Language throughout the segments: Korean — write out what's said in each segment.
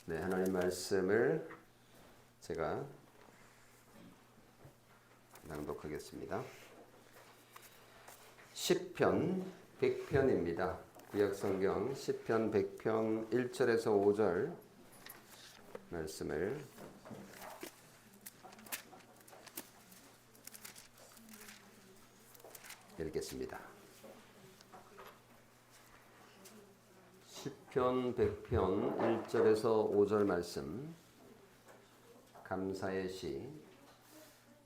네, 하나님 말씀을 제가 낭독하겠습니다. 시편 100편입니다. 구약성경 시편 100편 1절에서 5절 말씀을 읽겠습니다. 시편 100편 1절에서 5절 말씀. 감사의 시.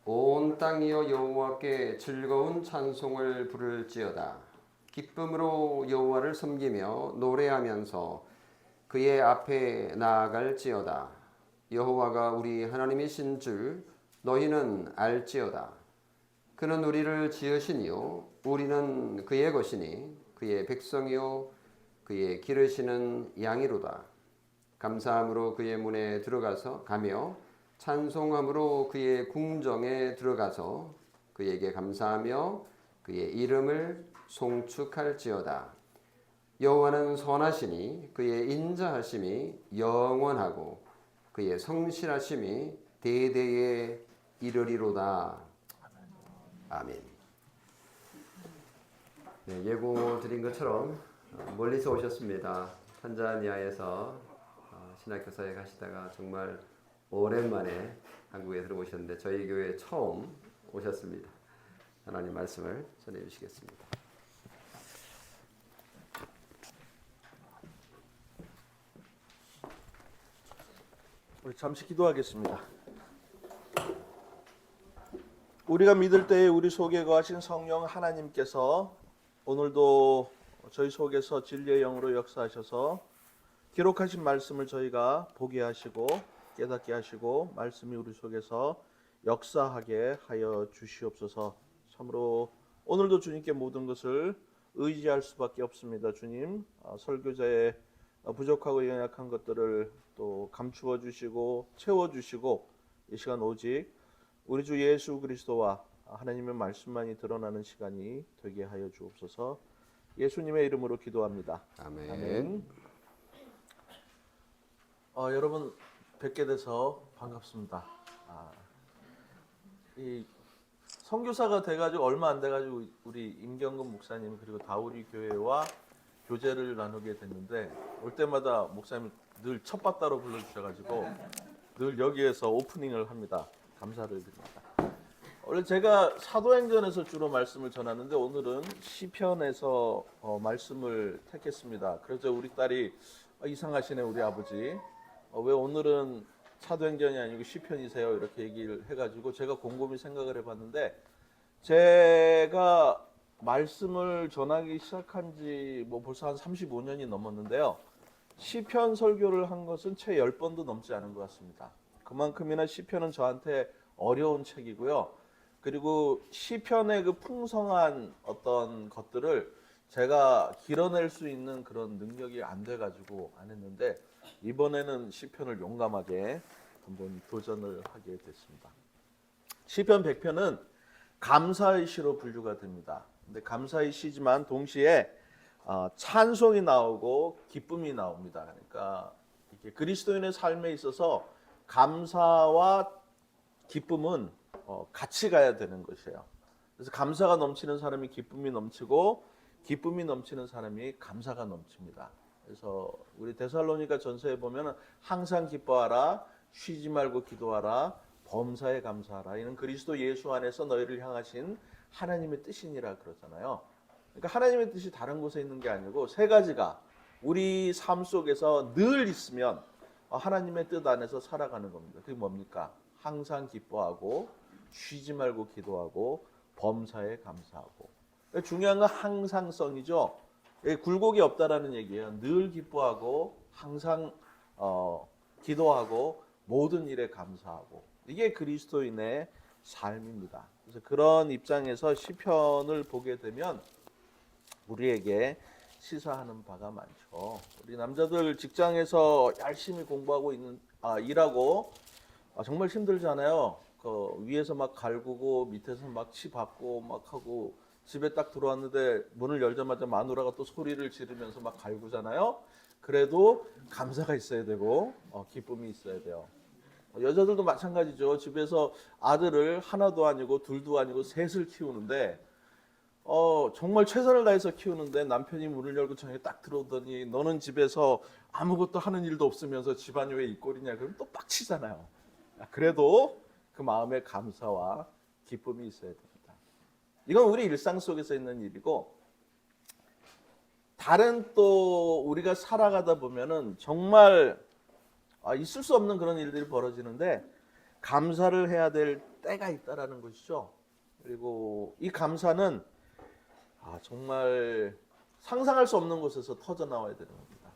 온 땅이여 여호와께 즐거운 찬송을 부를지어다. 기쁨으로 여호와를 섬기며 노래하면서 그의 앞에 나아갈지어다. 여호와가 우리 하나님이신 줄 너희는 알지어다. 그는 우리를 지으시니요 우리는 그의 것이니 그의 백성이요 그의 기르시는 양이로다. 감사함으로 그의 문에 들어가서 가며 찬송함으로 그의 궁정에 들어가서 그에게 감사하며 그의 이름을 송축할지어다. 여호와는 선하시니 그의 인자하심이 영원하고 그의 성실하심이 대대에 이르리로다. 아멘. 네, 예고 드린 것처럼 멀리서 오셨습니다. 탄자니아에서 신학교사에 가시다가 정말 오랜만에 한국에 들어오셨는데 저희 교회에 처음 오셨습니다. 하나님 말씀을 전해 주시겠습니다. 우리 잠시 기도하겠습니다. 우리가 믿을 때에 우리 속에 거하신 성령 하나님께서 오늘도 저희 속에서 진리의 영으로 역사하셔서 기록하신 말씀을 저희가 보게 하시고 깨닫게 하시고 말씀이 우리 속에서 역사하게 하여 주시옵소서. 참으로 오늘도 주님께 모든 것을 의지할 수밖에 없습니다. 주님, 설교자의 부족하고 연약한 것들을 또 감추어 주시고 채워 주시고 이 시간 오직 우리 주 예수 그리스도와 하나님의 말씀만이 드러나는 시간이 되게 하여 주옵소서. 예수님의 이름으로 기도합니다. 아멘. 아멘. 여러분 뵙게 돼서 반갑습니다. 이 선교사가 돼가지고 얼마 안 돼가지고 우리 임경근 목사님 그리고 다우리 교회와 교제를 나누게 됐는데 올 때마다 목사님 늘 첫바다로 불러주셔가지고 늘 여기에서 오프닝을 합니다. 감사를 드립니다. 원래 제가 사도행전에서 주로 말씀을 전하는데 오늘은 시편에서 말씀을 택했습니다. 그래서 우리 딸이 이상하시네 우리 아버지 왜 오늘은 사도행전이 아니고 시편이세요 이렇게 얘기를 해가지고 제가 곰곰이 생각을 해봤는데 제가 말씀을 전하기 시작한 지 벌써 한 35년이 넘었는데요. 시편 설교를 한 것은 채 10번도 넘지 않은 것 같습니다. 그만큼이나 시편은 저한테 어려운 책이고요. 그리고 시편의 그 풍성한 어떤 것들을 제가 길어낼 수 있는 그런 능력이 안 돼가지고 안 했는데 이번에는 시편을 용감하게 한번 도전을 하게 됐습니다. 시편 100편은 감사의 시로 분류가 됩니다. 근데 감사의 시지만 동시에 찬송이 나오고 기쁨이 나옵니다. 그러니까 이게 그리스도인의 삶에 있어서 감사와 기쁨은 같이 가야 되는 것이에요. 그래서 감사가 넘치는 사람이 기쁨이 넘치고 기쁨이 넘치는 사람이 감사가 넘칩니다. 그래서 우리 데살로니가 전서에 보면 항상 기뻐하라, 쉬지 말고 기도하라, 범사에 감사하라. 이는 그리스도 예수 안에서 너희를 향하신 하나님의 뜻이니라 그러잖아요. 그러니까 하나님의 뜻이 다른 곳에 있는 게 아니고 세 가지가 우리 삶 속에서 늘 있으면 하나님의 뜻 안에서 살아가는 겁니다. 그게 뭡니까? 항상 기뻐하고 쉬지 말고 기도하고 범사에 감사하고. 중요한 건 항상성이죠. 굴곡이 없다라는 얘기예요. 늘 기뻐하고 항상 기도하고 모든 일에 감사하고. 이게 그리스도인의 삶입니다. 그래서 그런 입장에서 시편을 보게 되면 우리에게 시사하는 바가 많죠. 우리 남자들 직장에서 열심히 공부하고 일하고 정말 힘들잖아요. 그 위에서 막 갈구고 밑에서 막 치 받고 막 하고 집에 딱 들어왔는데 문을 열자마자 마누라가 또 소리를 지르면서 막 갈구잖아요. 그래도 감사가 있어야 되고 기쁨이 있어야 돼요. 여자들도 마찬가지죠. 집에서 아들을 하나도 아니고 둘도 아니고 셋을 키우는데 정말 최선을 다해서 키우는데 남편이 문을 열고 저녁에 딱 들어오더니 너는 집에서 아무것도 하는 일도 없으면서 집안이 왜 이 꼴이냐 그러면 또 빡치잖아요. 그래도 그 마음에 감사와 기쁨이 있어야 됩니다. 이건 우리 일상 속에서 있는 일이고 다른 또 우리가 살아가다 보면은 정말 있을 수 없는 그런 일들이 벌어지는데 감사를 해야 될 때가 있다라는 것이죠. 그리고 이 감사는 정말 상상할 수 없는 곳에서 터져 나와야 되는 겁니다.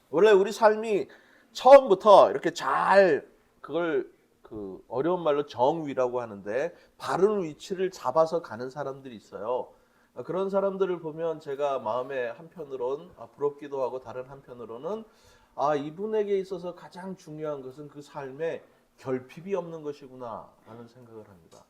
원래 우리 삶이 처음부터 이렇게 잘 그걸 그 어려운 말로 정위라고 하는데 바른 위치를 잡아서 가는 사람들이 있어요. 그런 사람들을 보면 제가 마음의 한편으론 부럽기도 하고 다른 한편으로는 이분에게 있어서 가장 중요한 것은 그 삶에 결핍이 없는 것이구나 라는 생각을 합니다.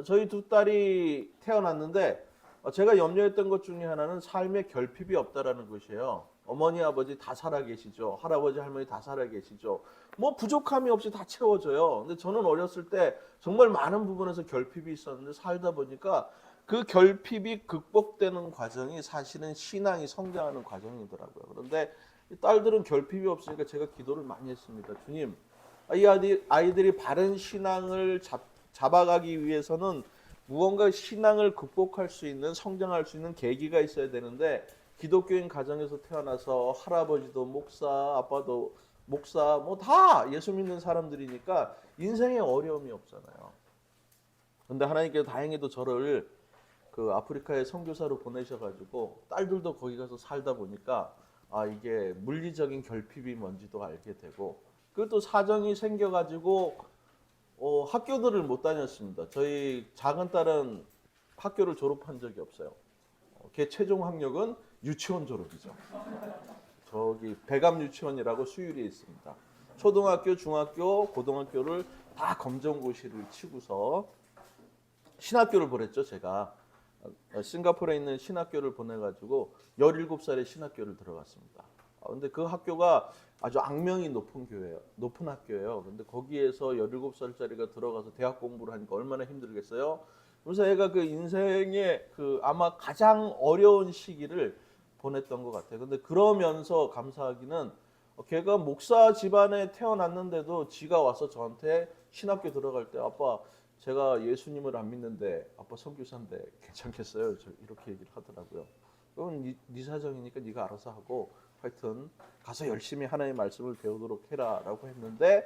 저희 두 딸이 태어났는데 제가 염려했던 것 중에 하나는 삶에 결핍이 없다라는 것이에요. 어머니 아버지 다 살아계시죠. 할아버지 할머니 다 살아계시죠. 뭐 부족함이 없이 다 채워져요. 근데 저는 어렸을 때 정말 많은 부분에서 결핍이 있었는데 살다 보니까 그 결핍이 극복되는 과정이 사실은 신앙이 성장하는 과정이더라고요. 그런데 딸들은 결핍이 없으니까 제가 기도를 많이 했습니다. 주님, 이 아이들이 바른 신앙을 잡아가기 위해서는 무언가 신앙을 극복할 수 있는 성장할 수 있는 계기가 있어야 되는데 기독교인 가정에서 태어나서 할아버지도 목사, 아빠도 목사 뭐 다 예수 믿는 사람들이니까 인생에 어려움이 없잖아요. 그런데 하나님께서 다행히도 저를 그 아프리카에 선교사로 보내셔가지고 딸들도 거기 가서 살다 보니까 이게 물리적인 결핍이 뭔지도 알게 되고 그것도 사정이 생겨가지고 학교들을 못 다녔습니다. 저희 작은 딸은 학교를 졸업한 적이 없어요. 걔 최종 학력은 유치원 졸업이죠. 저기 배감 유치원이라고 수유리에 있습니다. 초등학교, 중학교, 고등학교를 다 검정고시를 치고서 신학교를 보냈죠. 제가 싱가포르에 있는 신학교를 보내가지고 17살에 신학교를 들어갔습니다. 근데 그 학교가 아주 악명이 높은 학교예요. 근데 거기에서 17살짜리가 들어가서 대학 공부를 하니까 얼마나 힘들겠어요. 그래서 애가 그 인생의 그 아마 가장 어려운 시기를 보냈던 것 같아요. 근데 그러면서 감사하기는 걔가 목사 집안에 태어났는데도 지가 와서 저한테 신학교 들어갈 때 아빠 제가 예수님을 안 믿는데 아빠 선교사인데 괜찮겠어요? 이렇게 얘기를 하더라고요. 그건 네 사정이니까 네가 알아서 하고 하여튼 가서 열심히 하나님의 말씀을 배우도록 해라라고 했는데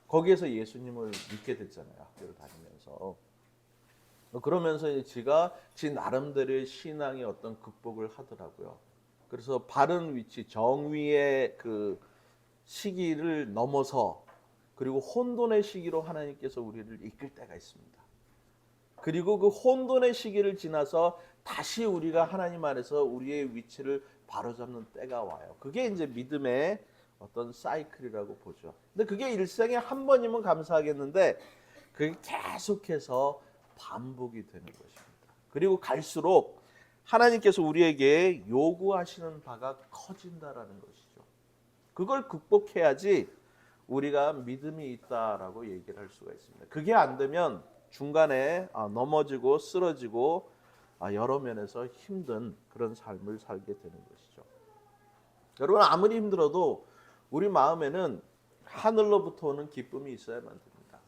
거기에서 예수님을 믿게 됐잖아요. 학교를 다니면서. 그러면서 지가 지 나름대로의 신앙의 어떤 극복을 하더라고요. 그래서 바른 위치, 정위의 그 시기를 넘어서 그리고 혼돈의 시기로 하나님께서 우리를 이끌 때가 있습니다. 그리고 그 혼돈의 시기를 지나서 다시 우리가 하나님 안에서 우리의 위치를 바로잡는 때가 와요. 그게 이제 믿음의 어떤 사이클이라고 보죠. 근데 그게 일생에 한 번이면 감사하겠는데 그게 계속해서 반복이 되는 것입니다. 그리고 갈수록 하나님께서 우리에게 요구하시는 바가 커진다라는 것이죠. 그걸 극복해야지 우리가 믿음이 있다라고 얘기를 할 수가 있습니다. 그게 안 되면 중간에 넘어지고 쓰러지고 여러 면에서 힘든 그런 삶을 살게 되는 것이죠. 여러분 아무리 힘들어도 우리 마음에는 하늘로부터 오는 기쁨이 있어야만 됩니다.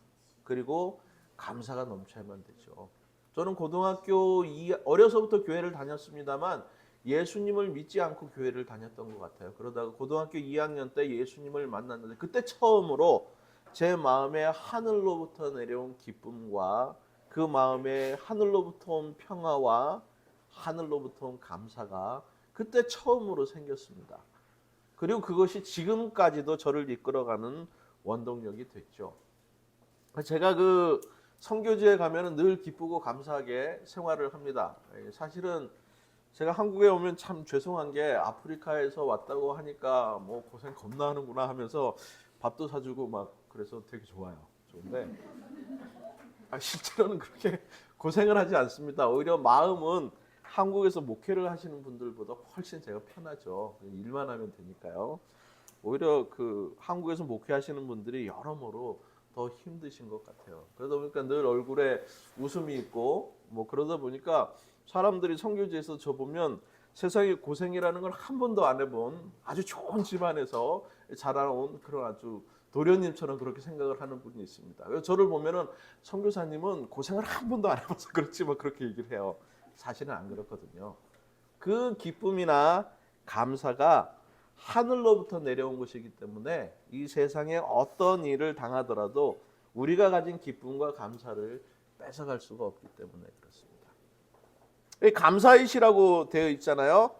그리고 감사가 넘쳐야만 되죠. 저는 고등학교 어려서부터 교회를 다녔습니다만 예수님을 믿지 않고 교회를 다녔던 것 같아요. 그러다가 고등학교 2학년 때 예수님을 만났는데 그때 처음으로 제 마음에 하늘로부터 내려온 기쁨과 그 마음에 하늘로부터 온 평화와 하늘로부터 온 감사가 그때 처음으로 생겼습니다. 그리고 그것이 지금까지도 저를 이끌어가는 원동력이 됐죠. 제가 그 선교지에 가면은 늘 기쁘고 감사하게 생활을 합니다. 사실은 제가 한국에 오면 참 죄송한 게 아프리카에서 왔다고 하니까 뭐 고생 겁나 하는구나 하면서 밥도 사주고 막 그래서 되게 좋아요. 좋은데 실제로는 그렇게 고생을 하지 않습니다. 오히려 마음은 한국에서 목회를 하시는 분들보다 훨씬 제가 편하죠. 일만 하면 되니까요. 오히려 그 한국에서 목회하시는 분들이 여러모로 더 힘드신 것 같아요. 그러다 보니까 늘 얼굴에 웃음이 있고 뭐 그러다 보니까 사람들이 선교지에서 저 보면 세상에 고생이라는 걸 한 번도 안 해본 아주 좋은 집안에서 자라온 그런 아주 도련님처럼 그렇게 생각을 하는 분이 있습니다. 그래서 저를 보면은 선교사님은 고생을 한 번도 안 해봐서 그렇지 뭐 그렇게 얘기를 해요. 사실은 안 그렇거든요. 그 기쁨이나 감사가 하늘로부터 내려온 것이기 때문에 이 세상에 어떤 일을 당하더라도 우리가 가진 기쁨과 감사를 뺏어갈 수가 없기 때문에 그렇습니다. 감사이시라고 되어 있잖아요.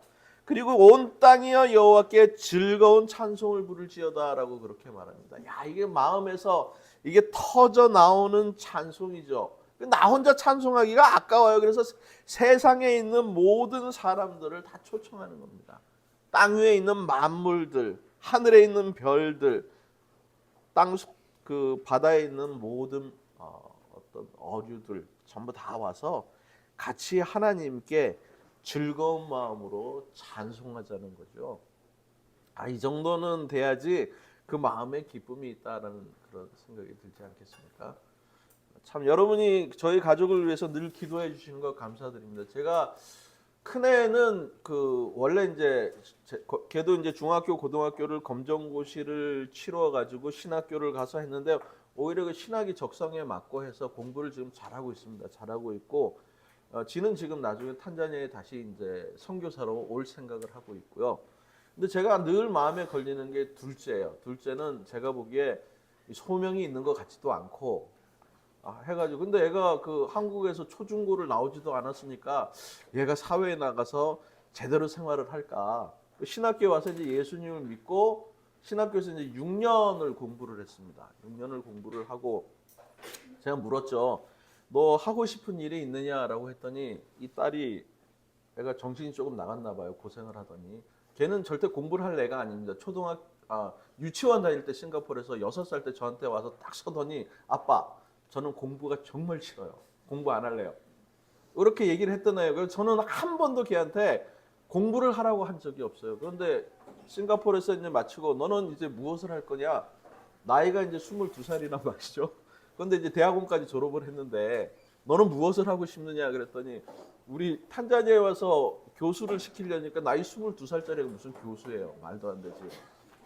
그리고 온 땅이여 여호와께 즐거운 찬송을 부를지어다라고 그렇게 말합니다. 야, 이게 마음에서 이게 터져 나오는 찬송이죠. 나 혼자 찬송하기가 아까워요. 그래서 세상에 있는 모든 사람들을 다 초청하는 겁니다. 땅 위에 있는 만물들, 하늘에 있는 별들, 땅 그 바다에 있는 모든 어떤 어류들 전부 다 와서 같이 하나님께 즐거운 마음으로 찬송하자는 거죠. 이 정도는 돼야지 그 마음에 기쁨이 있다라는 그런 생각이 들지 않겠습니까? 참 여러분이 저희 가족을 위해서 늘 기도해 주시는 거 감사드립니다. 제가 큰애는 그 원래 이제 걔도 이제 중학교 고등학교를 검정고시를 치러 가지고 신학교를 가서 했는데 오히려 그 신학이 적성에 맞고 해서 공부를 지금 잘하고 있습니다. 잘하고 있고 지는 지금 나중에 탄자니아에 다시 이제 선교사로 올 생각을 하고 있고요. 근데 제가 늘 마음에 걸리는 게 둘째예요. 둘째는 제가 보기에 소명이 있는 것 같지도 않고 해가지고 근데 얘가 그 한국에서 초중고를 나오지도 않았으니까 얘가 사회에 나가서 제대로 생활을 할까? 신학교에 와서 이제 예수님을 믿고 신학교에서 이제 6년을 공부를 했습니다. 6년을 공부를 하고 제가 물었죠. 너 하고 싶은 일이 있느냐라고 했더니 이 딸이 애가 정신이 조금 나갔나 봐요. 고생을 하더니 걔는 절대 공부를 할 애가 아닙니다. 유치원 다닐 때 싱가포르에서 6살 때 저한테 와서 딱 서더니 아빠 저는 공부가 정말 싫어요. 공부 안 할래요. 이렇게 얘기를 했던 애예요. 그래서 저는 한 번도 걔한테 공부를 하라고 한 적이 없어요. 그런데 싱가포르에서 이제 마치고 너는 이제 무엇을 할 거냐? 나이가 이제 22살이란 말이죠. 그런데 이제 대학원까지 졸업을 했는데 너는 무엇을 하고 싶느냐 그랬더니 우리 탄자니아에 와서 교수를 시키려니까 나이 22살짜리가 무슨 교수예요. 말도 안 되지.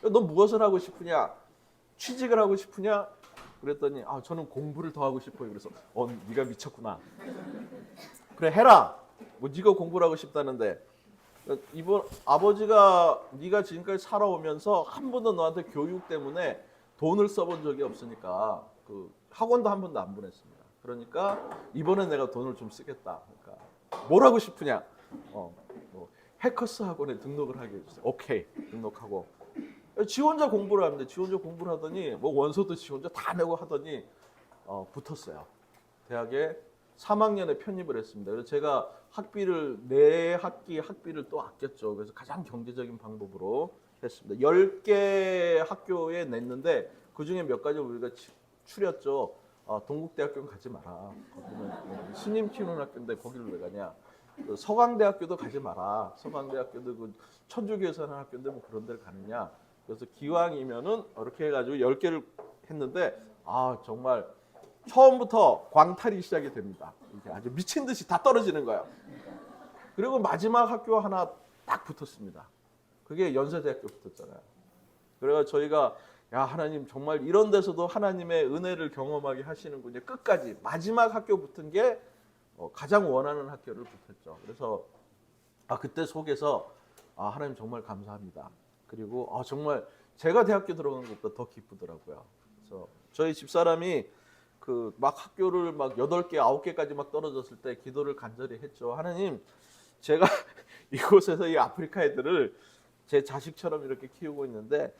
너 무엇을 하고 싶으냐? 취직을 하고 싶으냐? 그랬더니 저는 공부를 더 하고 싶어요. 그래서 네가 미쳤구나. 그래 해라. 뭐 네가 공부를 하고 싶다는데 이번 아버지가 네가 지금까지 살아오면서 한 번도 너한테 교육 때문에 돈을 써본 적이 없으니까 그 학원도 한 번도 안 보냈습니다. 그러니까 이번에 내가 돈을 좀 쓰겠다. 그러니까 뭘 하고 싶으냐? 뭐 해커스 학원에 등록을 하게 해주세요. 오케이 등록하고. 지 혼자 공부를 합니다. 지 혼자 공부를 하더니 뭐 원서도 지 혼자 다 내고 하더니 붙었어요. 대학에 3학년에 편입을 했습니다. 그래서 제가 학비를 내 학기 학비를 또 아꼈죠. 그래서 가장 경제적인 방법으로 했습니다. 10개 학교에 냈는데 그중에 몇 가지 우리가 추렸죠. 동국대학교는 가지 마라. 거기는 스님 키우는 학교인데 거기를 왜 가냐. 서강대학교도 가지 마라. 서강대학교도 그 천주교에서 하는 학교인데 뭐 그런 데를 가느냐. 그래서 기왕이면은 이렇게 해가지고 10개를 했는데 정말 처음부터 광탈이 시작이 됩니다. 이게 아주 미친 듯이 다 떨어지는 거예요. 그리고 마지막 학교 하나 딱 붙었습니다. 그게 연세대학교 붙었잖아요. 그래서 저희가 야 하나님 정말 이런 데서도 하나님의 은혜를 경험하게 하시는군요. 끝까지 마지막 학교 붙은 게 가장 원하는 학교를 붙었죠. 그래서 그때 속에서 하나님 정말 감사합니다. 그리고 정말 제가 대학교 들어간 것보다 더 기쁘더라고요. 그래서 저희 집사람이 그 막 학교를 막 8개, 9개까지 막 떨어졌을 때 기도를 간절히 했죠. 하나님, 제가 이곳에서 이 아프리카 애들을 제 자식처럼 이렇게 키우고 있는데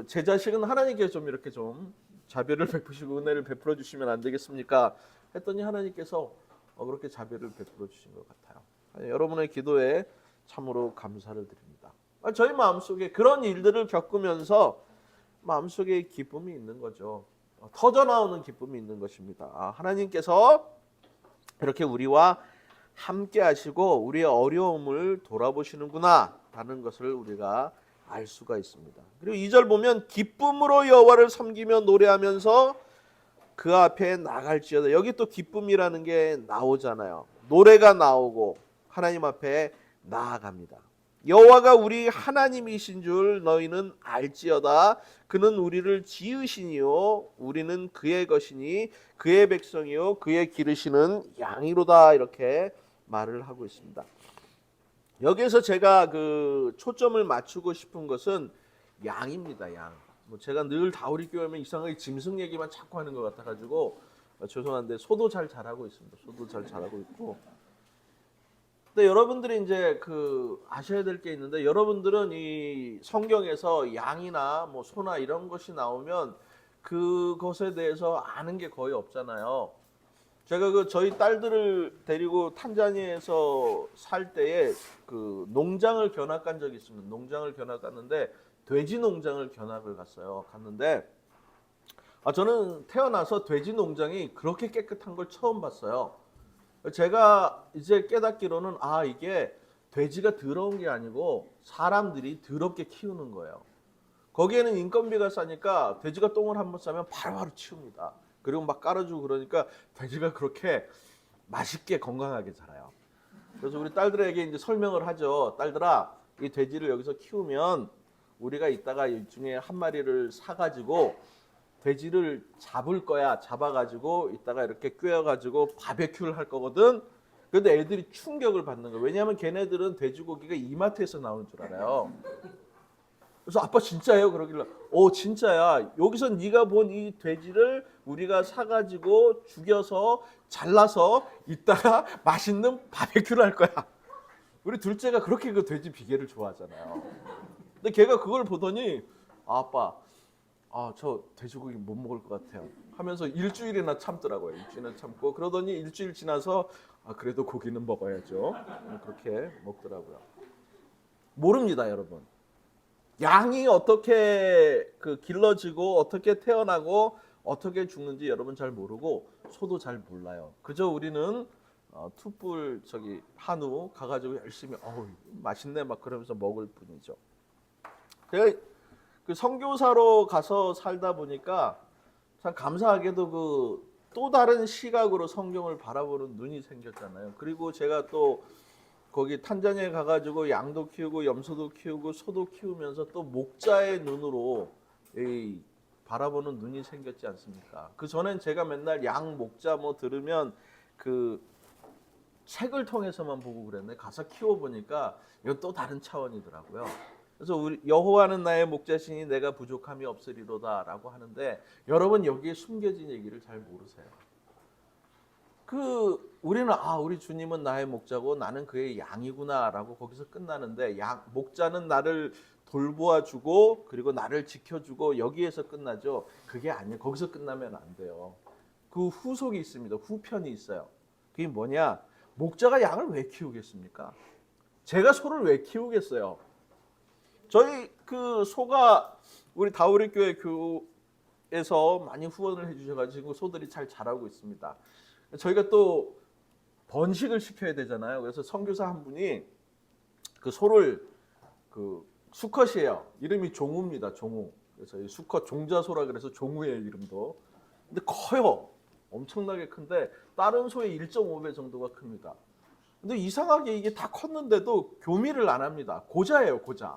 제 자식은 하나님께서 좀 이렇게 좀 자비를 베푸시고 은혜를 베풀어 주시면 안 되겠습니까? 했더니 하나님께서 그렇게 자비를 베풀어 주신 것 같아요. 여러분의 기도에 참으로 감사를 드립니다. 저희 마음속에 그런 일들을 겪으면서 마음속에 기쁨이 있는 거죠. 터져나오는 기쁨이 있는 것입니다. 하나님께서 이렇게 우리와 함께 하시고 우리의 어려움을 돌아보시는구나 라는 것을 우리가 알 수가 있습니다. 그리고 2절 보면 기쁨으로 여호와를 섬기며 노래하면서 그 앞에 나갈지어다. 여기 또 기쁨이라는 게 나오잖아요. 노래가 나오고 하나님 앞에 나아갑니다. 여호와가 우리 하나님이신 줄 너희는 알지어다. 그는 우리를 지으시니요 우리는 그의 것이니 그의 백성이요 그의 기르시는 양이로다. 이렇게 말을 하고 있습니다. 여기에서 제가 그 초점을 맞추고 싶은 것은 양입니다. 양. 뭐 제가 늘 다우리교회 하면 이상하게 짐승 얘기만 자꾸 하는 것 같아가지고 죄송한데 소도 잘 자라고 있습니다. 소도 잘 자라고 있고. 근데 여러분들이 이제 그 아셔야 될 게 있는데, 여러분들은 이 성경에서 양이나 뭐 소나 이런 것이 나오면 그것에 대해서 아는 게 거의 없잖아요. 제가 그 저희 딸들을 데리고 탄자니아에서 살 때에 그 농장을 견학 간 적이 있습니다. 농장을 견학 갔는데 돼지 농장을 견학을 갔어요. 갔는데 저는 태어나서 돼지 농장이 그렇게 깨끗한 걸 처음 봤어요. 제가 이제 깨닫기로는 이게 돼지가 더러운 게 아니고 사람들이 더럽게 키우는 거예요. 거기에는 인건비가 싸니까 돼지가 똥을 한번 싸면 바로바로 치웁니다. 그리고 막 깔아주고 그러니까 돼지가 그렇게 맛있게 건강하게 자라요. 그래서 우리 딸들에게 이제 설명을 하죠. 딸들아, 이 돼지를 여기서 키우면 우리가 이따가 이 중에 한 마리를 사가지고 돼지를 잡을 거야. 잡아가지고 이따가 이렇게 꿰어가지고 바베큐를 할 거거든. 근데 애들이 충격을 받는 거예요. 왜냐하면 걔네들은 돼지고기가 이마트에서 나오는 줄 알아요. 그래서 아빠 진짜예요? 그러길래 진짜야. 여기서 네가 본 이 돼지를 우리가 사가지고 죽여서 잘라서 이따가 맛있는 바베큐를 할 거야. 우리 둘째가 그렇게 그 돼지 비계를 좋아하잖아요. 근데 걔가 그걸 보더니 아빠 저 돼지고기 못 먹을 것 같아요 하면서 일주일이나 참더라고요. 일주일이나 참고 그러더니 일주일 지나서 그래도 고기는 먹어야죠. 그렇게 먹더라고요. 모릅니다, 여러분. 양이 어떻게 그 길러지고 어떻게 태어나고 어떻게 죽는지 여러분 잘 모르고 소도 잘 몰라요. 그저 우리는 툭불 한우 가가지고 열심히 맛있네 막 그러면서 먹을 뿐이죠. 제가 그 선교사로 가서 살다 보니까 참 감사하게도 그 또 다른 시각으로 성경을 바라보는 눈이 생겼잖아요. 그리고 제가 또 거기 탄자니아에 가가지고 양도 키우고 염소도 키우고 소도 키우면서 또 목자의 눈으로 바라보는 눈이 생겼지 않습니까? 그 전엔 제가 맨날 양 목자 뭐 들으면 그 책을 통해서만 보고 그랬는데 가서 키워보니까 이건 또 다른 차원이더라고요. 그래서 우리 여호와는 나의 목자시니 내가 부족함이 없으리로다라고 하는데 여러분 여기에 숨겨진 얘기를 잘 모르세요. 우리는 우리 주님은 나의 목자고 나는 그의 양이구나라고 거기서 끝나는데 목자는 나를 돌보아주고 그리고 나를 지켜주고 여기에서 끝나죠. 그게 아니에요. 거기서 끝나면 안 돼요. 그 후속이 있습니다. 후편이 있어요. 그게 뭐냐? 목자가 양을 왜 키우겠습니까? 제가 소를 왜 키우겠어요? 저희 그 소가 우리 다우리 교회 교회에서 많이 후원을 해주셔가지고 소들이 잘 자라고 있습니다. 저희가 또 번식을 시켜야 되잖아요. 그래서 선교사 한 분이 그 소를 그 수컷이에요. 이름이 종우입니다. 종우. 그래서 이 수컷 종자소라 그래서 종우의 이름도. 근데 커요. 엄청나게 큰데 다른 소의 1.5배 정도가 큽니다. 근데 이상하게 이게 다 컸는데도 교미를 안 합니다. 고자예요, 고자.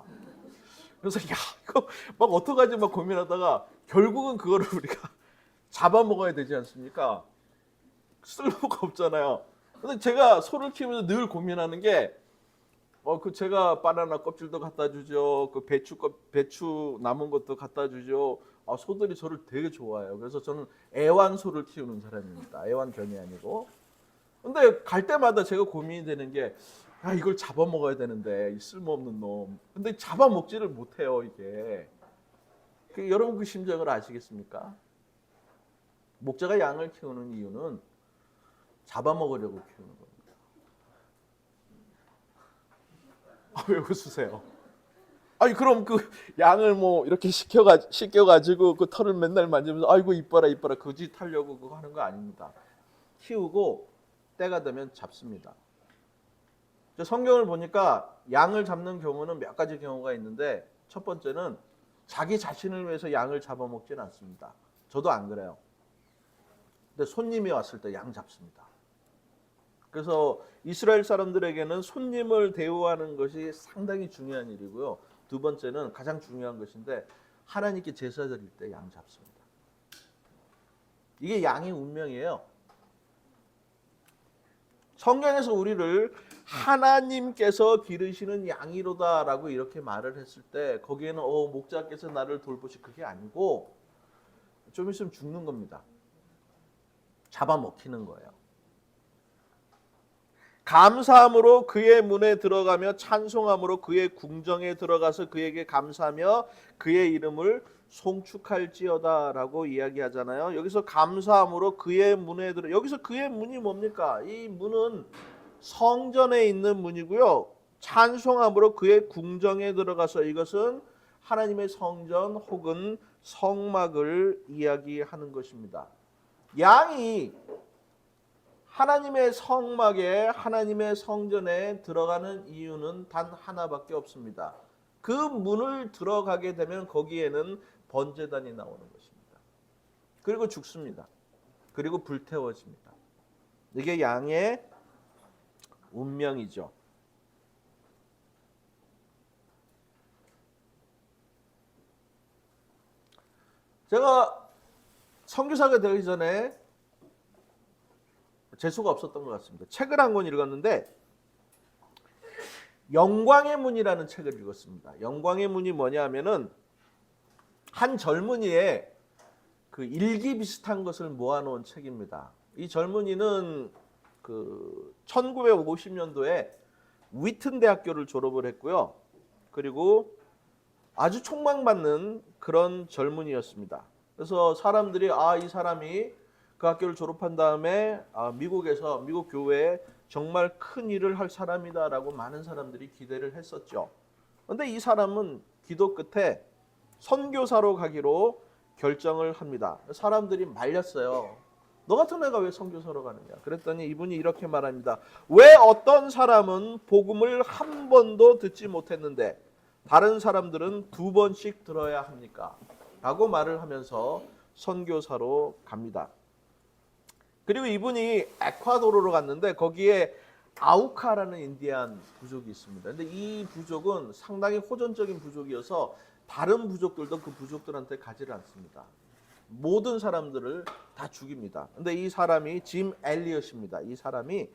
그래서 이거 막 어떡하지 막 고민하다가 결국은 그거를 우리가 잡아먹어야 되지 않습니까? 쓸모가 없잖아요. 근데 제가 소를 키우면서 늘 고민하는 게 제가 바나나 껍질도 갖다 주죠. 그 배추 남은 것도 갖다 주죠. 소들이 저를 되게 좋아해요. 그래서 저는 애완소를 키우는 사람입니다. 애완견이 아니고. 근데 갈 때마다 제가 고민이 되는 게 이걸 잡아먹어야 되는데 이 쓸모없는 놈. 근데 잡아먹지를 못해요, 이게. 여러분 그 심정을 아시겠습니까? 목자가 양을 키우는 이유는 잡아먹으려고 키우는 겁니다. 왜 웃으세요? 그럼 그 양을 뭐 이렇게 씻겨가지고 그 털을 맨날 만지면서 아이고 이뻐라 그 짓 하려고 그거 하는 거 아닙니다. 키우고 때가 되면 잡습니다. 성경을 보니까 양을 잡는 경우는 몇 가지 경우가 있는데 첫 번째는 자기 자신을 위해서 양을 잡아먹지는 않습니다. 저도 안 그래요. 근데 손님이 왔을 때 양 잡습니다. 그래서 이스라엘 사람들에게는 손님을 대우하는 것이 상당히 중요한 일이고요. 두 번째는 가장 중요한 것인데 하나님께 제사 드릴 때 양 잡습니다. 이게 양의 운명이에요. 성경에서 우리를 하나님께서 기르시는 양이로다라고 이렇게 말을 했을 때 거기에는 목자께서 나를 돌보시 그게 아니고 좀 있으면 죽는 겁니다. 잡아먹히는 거예요. 감사함으로 그의 문에 들어가며 찬송함으로 그의 궁정에 들어가서 그에게 감사하며 그의 이름을 송축할지어다라고 이야기하잖아요. 여기서 감사함으로 그의 문에 들어 여기서 그의 문이 뭡니까? 이 문은 성전에 있는 문이고요. 찬송함으로 그의 궁정에 들어가서 이것은 하나님의 성전 혹은 성막을 이야기하는 것입니다. 양이 하나님의 성막에 하나님의 성전에 들어가는 이유는 단 하나밖에 없습니다. 그 문을 들어가게 되면 거기에는 번제단이 나오는 것입니다. 그리고 죽습니다. 그리고 불태워집니다. 이게 양의 운명이죠. 제가 선교사가 되기 전에 재수가 없었던 것 같습니다. 책을 한 권 읽었는데 영광의 문이라는 책을 읽었습니다. 영광의 문이 뭐냐 하면은 한 젊은이의 그 일기 비슷한 것을 모아놓은 책입니다. 이 젊은이는 그 1950년도에 위튼 대학교를 졸업을 했고요. 그리고 아주 촉망받는 그런 젊은이였습니다. 그래서 사람들이 이 사람이 그 학교를 졸업한 다음에 미국에서 미국 교회에 정말 큰 일을 할 사람이다라고 많은 사람들이 기대를 했었죠. 그런데 이 사람은 기도 끝에 선교사로 가기로 결정을 합니다. 사람들이 말렸어요. 너 같은 애가 왜 선교사로 가느냐? 그랬더니 이분이 이렇게 말합니다. 왜 어떤 사람은 복음을 한 번도 듣지 못했는데 다른 사람들은 2번씩 들어야 합니까? 라고 말을 하면서 선교사로 갑니다. 그리고 이분이 에콰도르로 갔는데 거기에 아우카라는 인디안 부족이 있습니다. 근데 이 부족은 상당히 호전적인 부족이어서 다른 부족들도 그 부족들한테 가지를 않습니다. 모든 사람들을 다 죽입니다. 근데 이 사람이 짐 엘리엇입니다. 이 사람이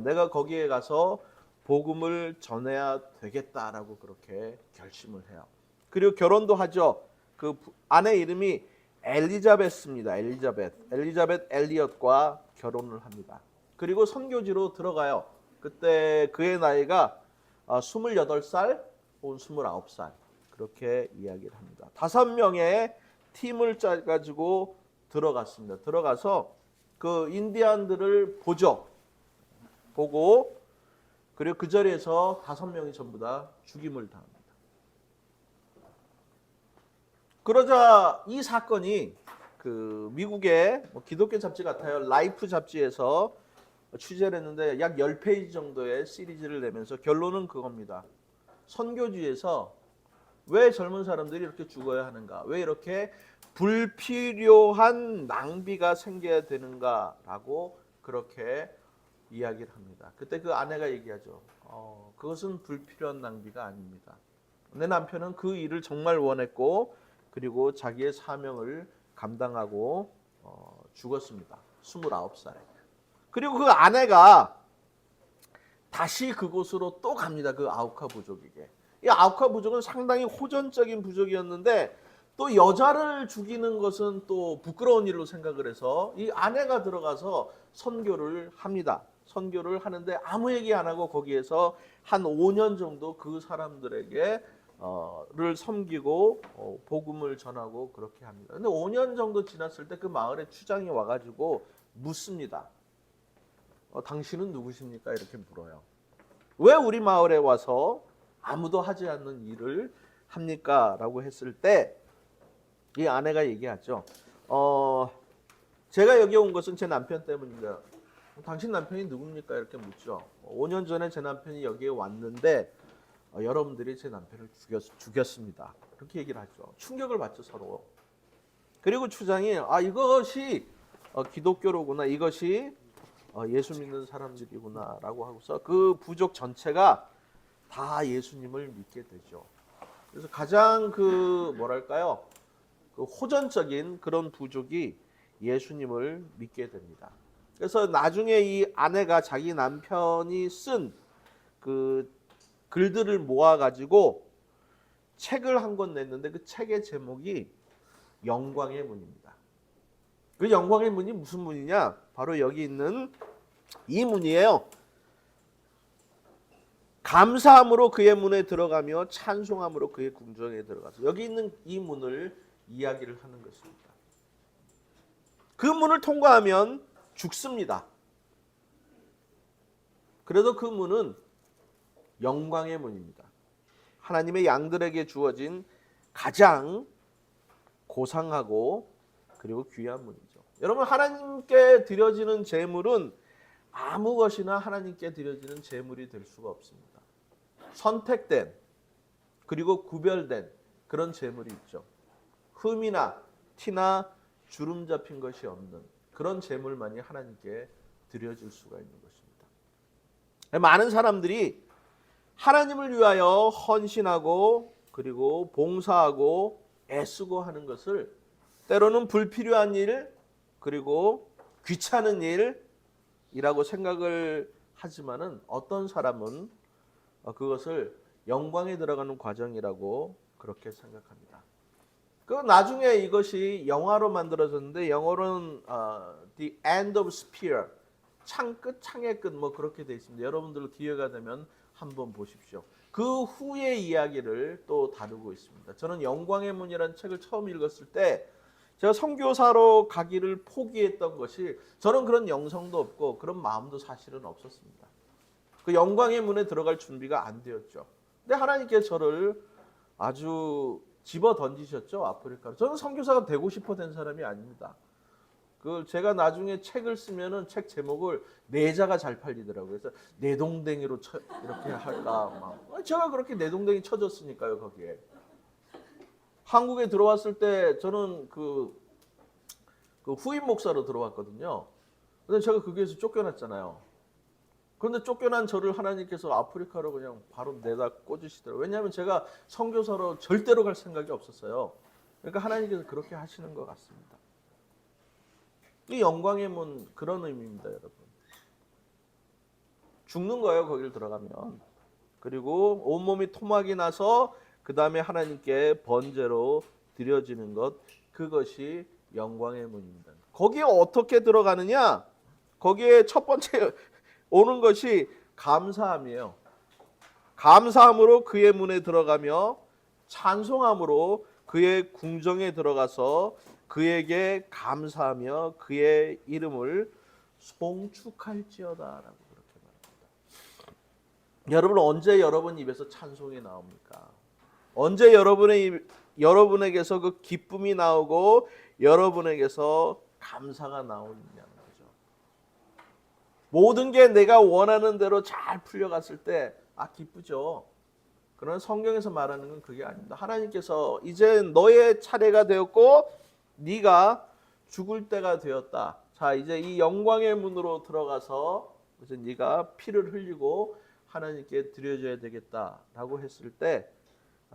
내가 거기에 가서 복음을 전해야 되겠다라고 그렇게 결심을 해요. 그리고 결혼도 하죠. 그 아내 이름이 엘리자베스입니다. 엘리자벳 엘리엇과 결혼을 합니다. 그리고 선교지로 들어가요. 그때 그의 나이가 28살 혹은 29살 그렇게 이야기를 합니다. 5명의 팀을 짜가지고 들어갔습니다. 들어가서 그 인디안들을 보고 그리고 그 자리에서 5명이 전부 다 죽임을 당합니다. 그러자 이 사건이 그 미국의 기독교 잡지 같아요. 라이프 잡지에서 취재를 했는데 약 10페이지 정도의 시리즈를 내면서 결론은 그겁니다. 선교지에서 왜 젊은 사람들이 이렇게 죽어야 하는가? 왜 이렇게 불필요한 낭비가 생겨야 되는가라고 그렇게 이야기를 합니다. 그때 그 아내가 얘기하죠. 그것은 불필요한 낭비가 아닙니다. 내 남편은 그 일을 정말 원했고 그리고 자기의 사명을 감당하고 죽었습니다. 29살에. 그리고 그 아내가 다시 그곳으로 또 갑니다. 그 아우카 부족에게. 이 아우카 부족은 상당히 호전적인 부족이었는데 또 여자를 죽이는 것은 또 부끄러운 일로 생각을 해서 이 아내가 들어가서 선교를 합니다. 선교를 하는데 아무 얘기 안 하고 거기에서 한 5년 정도 그 사람들에게 를 섬기고 복음을 전하고 그렇게 합니다. 근데 5년 정도 지났을 때 그 마을에 추장이 와가지고 묻습니다. 당신은 누구십니까? 이렇게 물어요. 왜 우리 마을에 와서 아무도 하지 않는 일을 합니까? 라고 했을 때 이 아내가 얘기하죠. 제가 여기 온 것은 제 남편 때문입니다. 당신 남편이 누굽니까? 이렇게 묻죠. 5년 전에 제 남편이 여기에 왔는데 여러분들이 제 남편을 죽였습니다. 그렇게 얘기를 하죠. 충격을 받죠, 서로. 그리고 추장이 이것이 기독교로구나. 이것이 예수 믿는 사람들이구나라고 하고서 그 부족 전체가 다 예수님을 믿게 되죠. 그래서 가장 그 뭐랄까요? 그 호전적인 그런 부족이 예수님을 믿게 됩니다. 그래서 나중에 이 아내가 자기 남편이 쓴 그 글들을 모아 가지고 책을 한 권 냈는데 그 책의 제목이 영광의 문입니다. 그 영광의 문이 무슨 문이냐? 바로 여기 있는 이 문이에요. 감사함으로 그의 문에 들어가며 찬송함으로 그의 궁정에 들어가서 여기 있는 이 문을 이야기를 하는 것입니다. 그 문을 통과하면 죽습니다. 그래도 그 문은 영광의 문입니다. 하나님의 양들에게 주어진 가장 고상하고 그리고 귀한 문이죠. 여러분, 하나님께 드려지는 제물은 아무 것이나 하나님께 드려지는 제물이 될 수가 없습니다. 선택된 그리고 구별된 그런 제물이 있죠. 흠이나 티나 주름 잡힌 것이 없는 그런 제물만이 하나님께 드려질 수가 있는 것입니다. 많은 사람들이 하나님을 위하여 헌신하고 그리고 봉사하고 애쓰고 하는 것을 때로는 불필요한 일 그리고 귀찮은 일이라고 생각을 하지만은 어떤 사람은 그것을 영광에 들어가는 과정이라고 그렇게 생각합니다. 그 나중에 이것이 영화로 만들어졌는데 영어로는 The End of Spear, 창끝, 창의 끝 뭐 그렇게 돼 있습니다. 여러분들 기회가 되면 한번 보십시오. 그 후의 이야기를 또 다루고 있습니다. 저는 영광의 문이라는 책을 처음 읽었을 때 제가 선교사로 가기를 포기했던 것이 저는 그런 영성도 없고 그런 마음도 사실은 없었습니다. 그 영광의 문에 들어갈 준비가 안 되었죠. 근데 하나님께서 저를 아주 집어 던지셨죠, 아프리카로. 저는 선교사가 되고 싶어 된 사람이 아닙니다. 그 제가 나중에 책을 쓰면은 책 제목을 내자가 잘 팔리더라고요. 그래서 내동댕이로 이렇게 할까 막. 제가 그렇게 내동댕이 쳐졌으니까요, 거기에. 한국에 들어왔을 때 저는 그 후임 목사로 들어왔거든요. 근데 제가 거기에서 쫓겨났잖아요. 그런데 쫓겨난 저를 하나님께서 아프리카로 그냥 바로 내다 꽂으시더라고요. 왜냐하면 제가 선교사로 절대로 갈 생각이 없었어요. 그러니까 하나님께서 그렇게 하시는 것 같습니다. 이 영광의 문 그런 의미입니다, 여러분. 죽는 거예요, 거기를 들어가면. 그리고 온몸이 토막이 나서 그 다음에 하나님께 번제로 드려지는 것, 그것이 영광의 문입니다. 거기에 어떻게 들어가느냐? 거기에 첫 번째 오는 것이 감사함이에요. 감사함으로 그의 문에 들어가며 찬송함으로 그의 궁정에 들어가서 그에게 감사하며 그의 이름을 송축할지어다라고 그렇게 말합니다. 여러분, 언제 여러분 입에서 찬송이 나옵니까? 언제 여러분에게서 그 기쁨이 나오고 여러분에게서 감사가 나오느냐는 거죠. 모든 게 내가 원하는 대로 잘 풀려갔을 때 기쁘죠. 그러나 성경에서 말하는 건 그게 아닙니다. 하나님께서 이제 너의 차례가 되었고 네가 죽을 때가 되었다. 자, 이제 이 영광의 문으로 들어가서 이제 네가 피를 흘리고 하나님께 드려줘야 되겠다라고 했을 때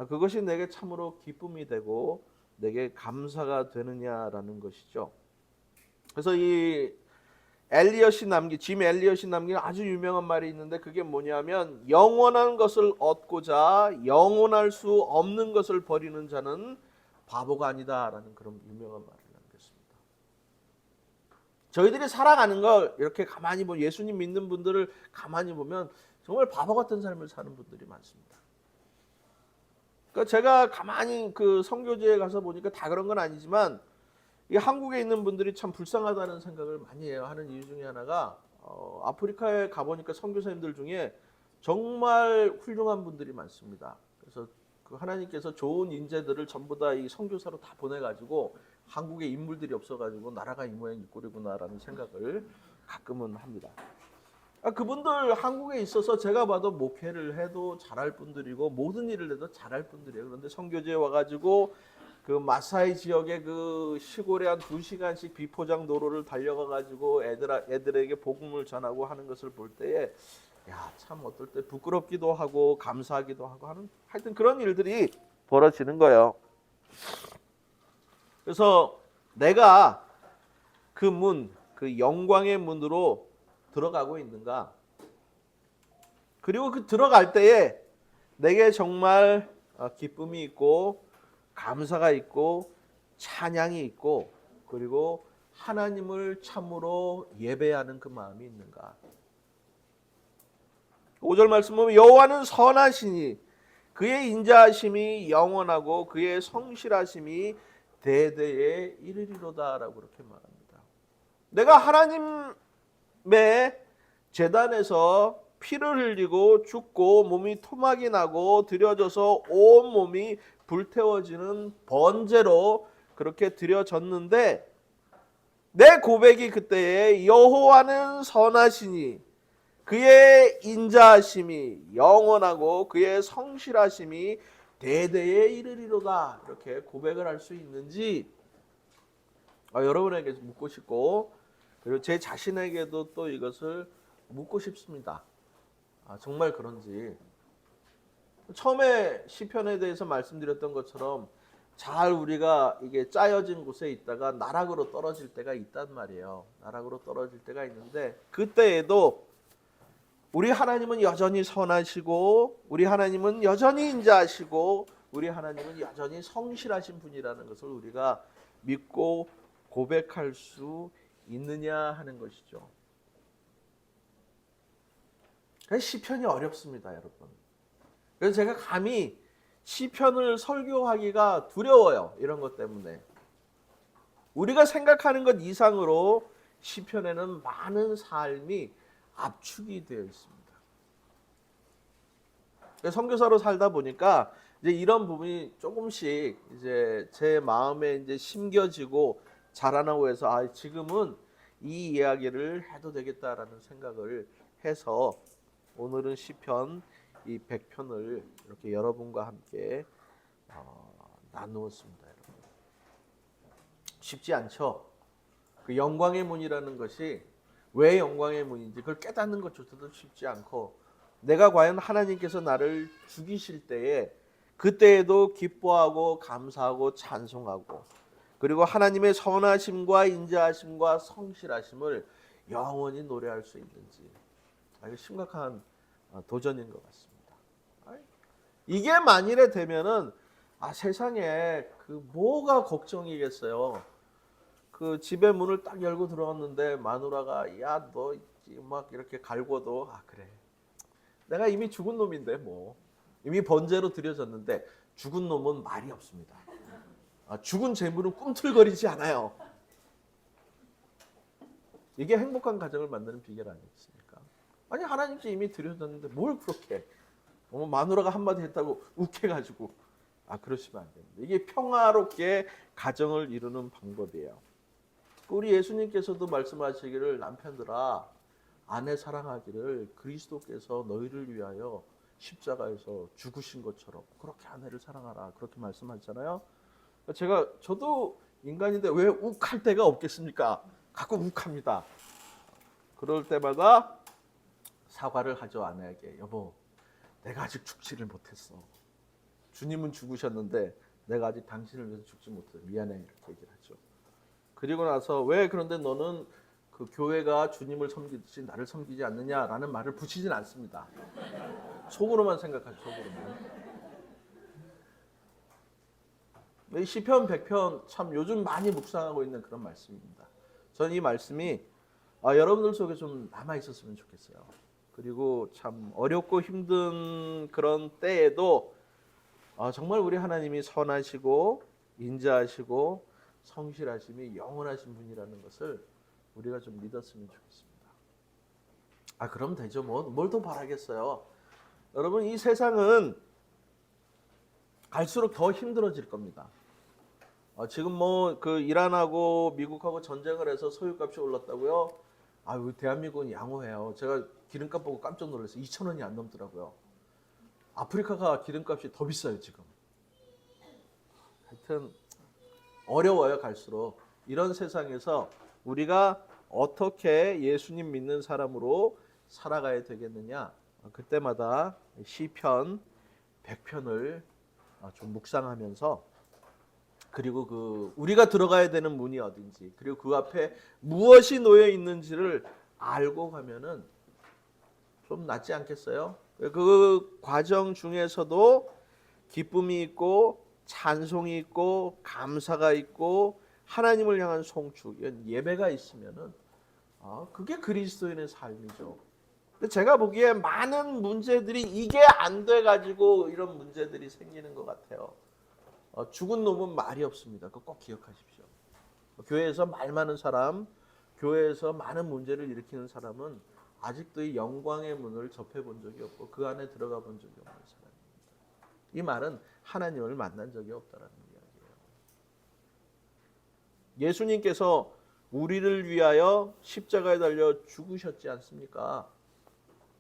그것이 내게 참으로 기쁨이 되고 내게 감사가 되느냐라는 것이죠. 그래서 이 짐 엘리엇이 남긴 아주 유명한 말이 있는데 그게 뭐냐면 영원한 것을 얻고자 영원할 수 없는 것을 버리는 자는 바보가 아니다라는 그런 유명한 말을 남겼습니다. 저희들이 살아가는 걸 이렇게 가만히 보면 예수님 믿는 분들을 가만히 보면 정말 바보 같은 삶을 사는 분들이 많습니다. 그러니까 제가 가만히 그 선교지에 가서 보니까 다 그런 건 아니지만 이 한국에 있는 분들이 참 불쌍하다는 생각을 많이 해요. 하는 이유 중에 하나가 아프리카에 가보니까 선교사님들 중에 정말 훌륭한 분들이 많습니다. 그래서 그 하나님께서 좋은 인재들을 전부 다 이 선교사로 다 보내가지고 한국에 인물들이 없어가지고 나라가 이 모양 이 꼴이구나라는 생각을 가끔은 합니다. 그분들 한국에 있어서 제가 봐도 목회를 해도 잘할 분들이고 모든 일을 해도 잘할 분들이에요. 그런데 선교지에 와가지고 그 마사이 지역의 그 시골에 한 2시간씩 비포장 도로를 달려가가지고 애들에게 복음을 전하고 하는 것을 볼 때에 참 어떨 때 부끄럽기도 하고 감사하기도 하고 하는 하여튼 그런 일들이 벌어지는 거예요. 그래서 내가 그 문, 그 영광의 문으로 들어가고 있는가? 그리고 그 들어갈 때에 내게 정말 기쁨이 있고 감사가 있고 찬양이 있고 그리고 하나님을 참으로 예배하는 그 마음이 있는가? 5절 말씀 보면 여호와는 선하시니 그의 인자하심이 영원하고 그의 성실하심이 대대에 이르리로다라고 그렇게 말합니다. 내가 하나님의 제단에서 피를 흘리고 죽고 몸이 토막이 나고 드려져서 온 몸이 불태워지는 번제로 그렇게 드려졌는데 내 고백이 그때에 여호와는 선하시니 그의 인자하심이 영원하고 그의 성실하심이 대대에 이르리로다 이렇게 고백을 할 수 있는지 여러분에게 묻고 싶고 그리고 제 자신에게도 또 이것을 묻고 싶습니다. 정말 그런지. 처음에 시편에 대해서 말씀드렸던 것처럼 잘 우리가 이게 짜여진 곳에 있다가 나락으로 떨어질 때가 있단 말이에요. 나락으로 떨어질 때가 있는데 그때에도 우리 하나님은 여전히 선하시고 우리 하나님은 여전히 인자하시고 우리 하나님은 여전히 성실하신 분이라는 것을 우리가 믿고 고백할 수 있느냐 하는 것이죠. 시편이 어렵습니다, 여러분. 그래서 제가 감히 시편을 설교하기가 두려워요. 이런 것 때문에. 우리가 생각하는 것 이상으로 시편에는 많은 삶이 압축이 되어 있습니다. 선교사로 살다 보니까 이제 이런 부분이 조금씩 이제 제 마음에 이제 심겨지고 자라나고 해서 지금은 이 이야기를 해도 되겠다라는 생각을 해서 오늘은 시편 이 100편을 이렇게 여러분과 함께 나누었습니다. 여러분. 쉽지 않죠? 그 영광의 문이라는 것이 왜 영광의 문인지 그걸 깨닫는 것조차도 쉽지 않고 내가 과연 하나님께서 나를 죽이실 때에 그때에도 기뻐하고 감사하고 찬송하고 그리고 하나님의 선하심과 인자하심과 성실하심을 영원히 노래할 수 있는지 아주 심각한 도전인 것 같습니다. 이게 만일에 되면은 세상에 그 뭐가 걱정이겠어요. 그 집에 문을 딱 열고 들어갔는데 마누라가 야 너 막 이렇게 갈고도 그래 내가 이미 죽은 놈인데 뭐 이미 번제로 드려졌는데 죽은 놈은 말이 없습니다. 죽은 재물은 꿈틀거리지 않아요. 이게 행복한 가정을 만드는 비결 아니겠습니까? 아니 하나님께 이미 드려졌는데 뭘 그렇게 마누라가 한마디 했다고 욱해가지고 그러시면 안 됩니다. 이게 평화롭게 가정을 이루는 방법이에요. 우리 예수님께서도 말씀하시기를 남편들아 아내 사랑하기를 그리스도께서 너희를 위하여 십자가에서 죽으신 것처럼 그렇게 아내를 사랑하라 그렇게 말씀하셨잖아요. 저도 인간인데 왜 욱할 때가 없겠습니까? 가끔 욱합니다. 그럴 때마다 사과를 하죠. 아내에게. 여보 내가 아직 죽지를 못했어. 주님은 죽으셨는데 내가 아직 당신을 위해서 죽지 못해. 미안해 이렇게 얘기를 하죠. 그리고 나서 왜 그런데 너는 그 교회가 주님을 섬기듯이 나를 섬기지 않느냐라는 말을 붙이진 않습니다. 속으로만 생각하죠. 속으로만. 이 시편 100편 참 요즘 많이 묵상하고 있는 그런 말씀입니다. 저는 이 말씀이 여러분들 속에 좀 남아 있었으면 좋겠어요. 그리고 참 어렵고 힘든 그런 때에도 정말 우리 하나님이 선하시고 인자하시고 성실하심이 영원하신 분이라는 것을 우리가 좀 믿었으면 좋겠습니다. 그럼 되죠. 뭘 더 바라겠어요. 여러분 이 세상은 갈수록 더 힘들어질 겁니다. 지금 그 이란하고 미국하고 전쟁을 해서 소유값이 올랐다고요? 아유, 대한민국은 양호해요. 제가 기름값 보고 깜짝 놀랐어요. 2,000원이 안 넘더라고요. 아프리카가 기름값이 더 비싸요, 지금. 하여튼 어려워요, 갈수록. 이런 세상에서 우리가 어떻게 예수님 믿는 사람으로 살아가야 되겠느냐? 그때마다 시편 100편을 좀 묵상하면서, 그리고 그 우리가 들어가야 되는 문이 어딘지, 그리고 그 앞에 무엇이 놓여 있는지를 알고 가면은 좀 낫지 않겠어요? 그 과정 중에서도 기쁨이 있고 찬송이 있고 감사가 있고 하나님을 향한 송축, 이런 예배가 있으면은 그게 그리스도인의 삶이죠. 근데 제가 보기에 많은 문제들이 이게 안 돼 가지고 이런 문제들이 생기는 것 같아요. 죽은 놈은 말이 없습니다. 그거 꼭 기억하십시오. 교회에서 말 많은 사람, 교회에서 많은 문제를 일으키는 사람은 아직도 이 영광의 문을 접해본 적이 없고 그 안에 들어가 본 적이 없는 사람입니다. 이 말은 하나님을 만난 적이 없다라는 이야기예요. 예수님께서 우리를 위하여 십자가에 달려 죽으셨지 않습니까?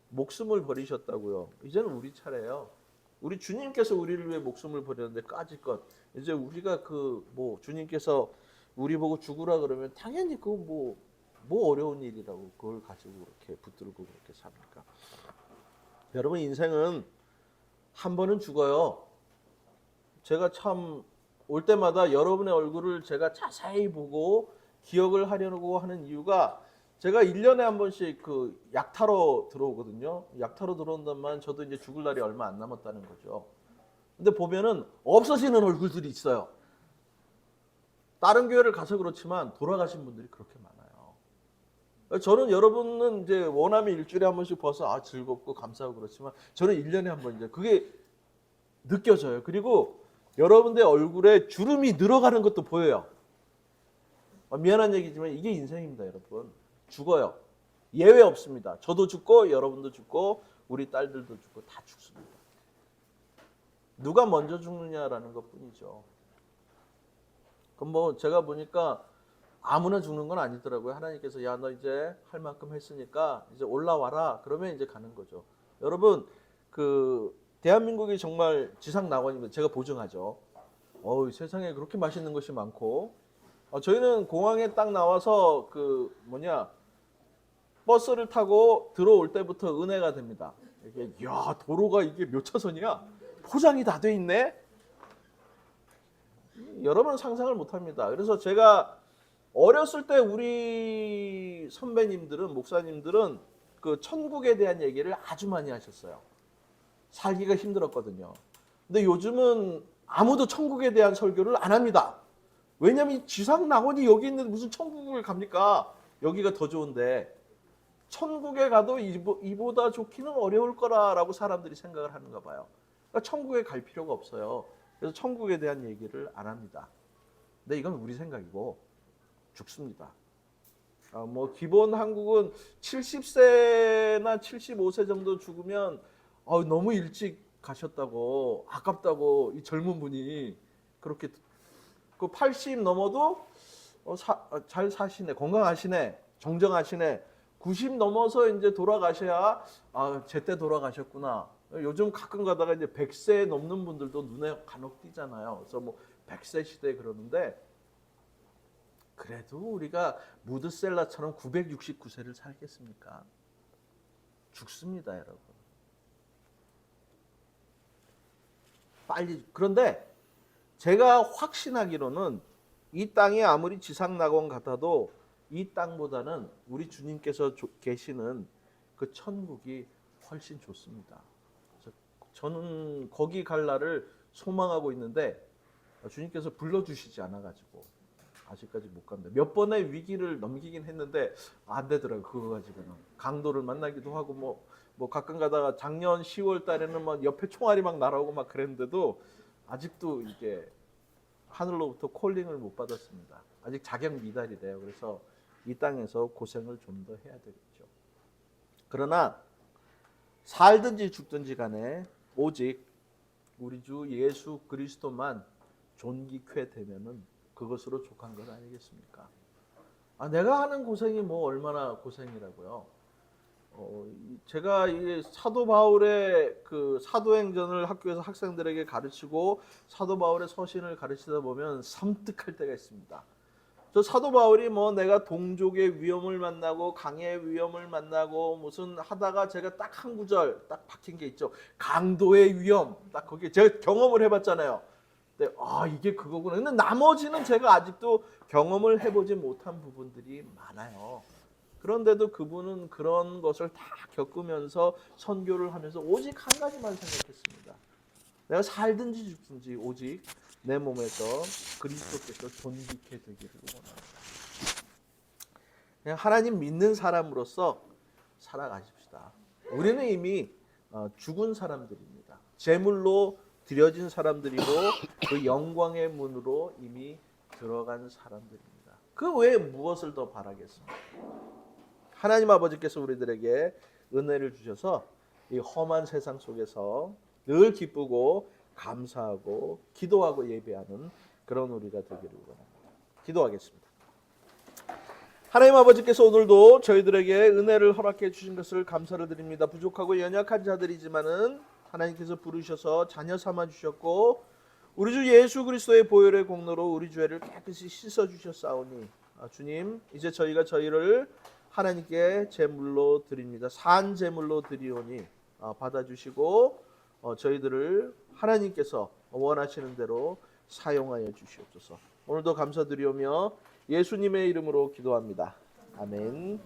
목숨을 버리셨다고요. 이제는 우리 차례예요. 우리 주님께서 우리를 위해 목숨을 버렸는데 까짓것 이제 우리가 주님께서 우리 보고 죽으라 그러면 당연히 그거 뭐 어려운 일이라고 그걸 가지고 그렇게 붙들고 그렇게 삽니까? 여러분, 인생은 한 번은 죽어요. 제가 참 올 때마다 여러분의 얼굴을 제가 자세히 보고 기억을 하려고 하는 이유가, 제가 1년에 한 번씩 그 약타로 들어오거든요. 약타로 들어온다면 저도 이제 죽을 날이 얼마 안 남았다는 거죠. 근데 보면은 없어지는 얼굴들이 있어요. 다른 교회를 가서 그렇지만 돌아가신 분들이 그렇게 많아요. 저는 여러분은 이제 원하면 일주일에 한 번씩 봐서 즐겁고 감사하고 그렇지만 저는 1년에 한 번 이제 그게 느껴져요. 그리고 여러분들 얼굴에 주름이 늘어가는 것도 보여요. 미안한 얘기지만 이게 인생입니다, 여러분. 죽어요. 예외 없습니다. 저도 죽고 여러분도 죽고 우리 딸들도 죽고 다 죽습니다. 누가 먼저 죽느냐라는 것뿐이죠. 그럼 제가 보니까 아무나 죽는 건 아니더라고요. 하나님께서 야, 너 이제 할 만큼 했으니까 이제 올라와라. 그러면 이제 가는 거죠. 여러분, 대한민국이 정말 지상낙원입니다. 제가 보증하죠. 세상에 그렇게 맛있는 것이 많고, 저희는 공항에 딱 나와서 버스를 타고 들어올 때부터 은혜가 됩니다. 이게 도로가 이게 몇 차선이야? 포장이 다 돼 있네. 여러분은 상상을 못합니다. 그래서 제가 어렸을 때 우리 선배님들은, 목사님들은 그 천국에 대한 얘기를 아주 많이 하셨어요. 살기가 힘들었거든요. 근데 요즘은 아무도 천국에 대한 설교를 안 합니다. 왜냐하면 지상 낙원이 여기 있는데 무슨 천국을 갑니까? 여기가 더 좋은데. 천국에 가도 이보다 좋기는 어려울 거라고 사람들이 생각을 하는가 봐요. 그러니까 천국에 갈 필요가 없어요. 그래서 천국에 대한 얘기를 안 합니다. 근데 이건 우리 생각이고 죽습니다. 기본 한국은 70세나 75세 정도 죽으면 너무 일찍 가셨다고, 아깝다고 이 젊은 분이 그렇게 80 넘어도 잘 사시네, 건강하시네, 정정하시네. 90 넘어서 이제 돌아가셔야 제때 돌아가셨구나. 요즘 가끔 가다가 이제 100세 넘는 분들도 눈에 간혹 띄잖아요. 그래서 100세 시대 그러는데, 그래도 우리가 무드셀라처럼 969세를 살겠습니까? 죽습니다, 여러분. 빨리. 그런데 제가 확신하기로는 이 땅이 아무리 지상낙원 같아도 이 땅보다는 우리 주님께서 계시는 그 천국이 훨씬 좋습니다. 저는 거기 갈 날을 소망하고 있는데 주님께서 불러주시지 않아가지고 아직까지 못 갑니다. 몇 번의 위기를 넘기긴 했는데 안 되더라고요. 그거 가지고는. 강도를 만나기도 하고 가끔 가다가 작년 10월 달에는 옆에 총알이 막 날아오고 막 그랬는데도 아직도 이게 하늘로부터 콜링을 못 받았습니다. 아직 자격 미달이래요. 그래서 이 땅에서 고생을 좀 더 해야 되겠죠. 그러나 살든지 죽든지 간에 오직 우리 주 예수 그리스도만 존귀케 되면은 그것으로 족한 것 아니겠습니까? 내가 하는 고생이 뭐 얼마나 고생이라고요. 제가 이 사도 바울의 그 사도행전을 학교에서 학생들에게 가르치고 사도 바울의 서신을 가르치다 보면 섬뜩할 때가 있습니다. 저 사도 바울이 뭐 내가 동족의 위험을 만나고 강의 위험을 만나고 무슨 하다가 제가 딱 한 구절 딱 박힌 게 있죠. 강도의 위험. 딱 거기에 제가 경험을 해봤잖아요. 근데 이게 그거구나. 근데 나머지는 제가 아직도 경험을 해보지 못한 부분들이 많아요. 그런데도 그분은 그런 것을 다 겪으면서 선교를 하면서 오직 한 가지만 생각했습니다. 내가 살든지 죽든지 오직 내 몸에서 그리스도께서 존귀케 되기를 원합니다. 그냥 하나님 믿는 사람으로서 살아가십시다. 우리는 이미 죽은 사람들입니다. 제물로 드려진 사람들이고 그 영광의 문으로 이미 들어간 사람들입니다. 그 외에 무엇을 더 바라겠습니까? 하나님 아버지께서 우리들에게 은혜를 주셔서 이 험한 세상 속에서 늘 기쁘고 감사하고 기도하고 예배하는 그런 우리가 되기를 원합니다. 기도하겠습니다. 하나님 아버지께서 오늘도 저희들에게 은혜를 허락해 주신 것을 감사를 드립니다. 부족하고 연약한 자들이지만은 하나님께서 부르셔서 자녀 삼아 주셨고 우리 주 예수 그리스도의 보혈의 공로로 우리 죄를 깨끗이 씻어 주셨사오니 주님 이제 저희가 저희를 하나님께 제물로 드립니다. 산 제물로 드리오니 받아주시고 저희들을 하나님께서 원하시는 대로 사용하여 주시옵소서. 오늘도 감사드리오며 예수님의 이름으로 기도합니다. 아멘.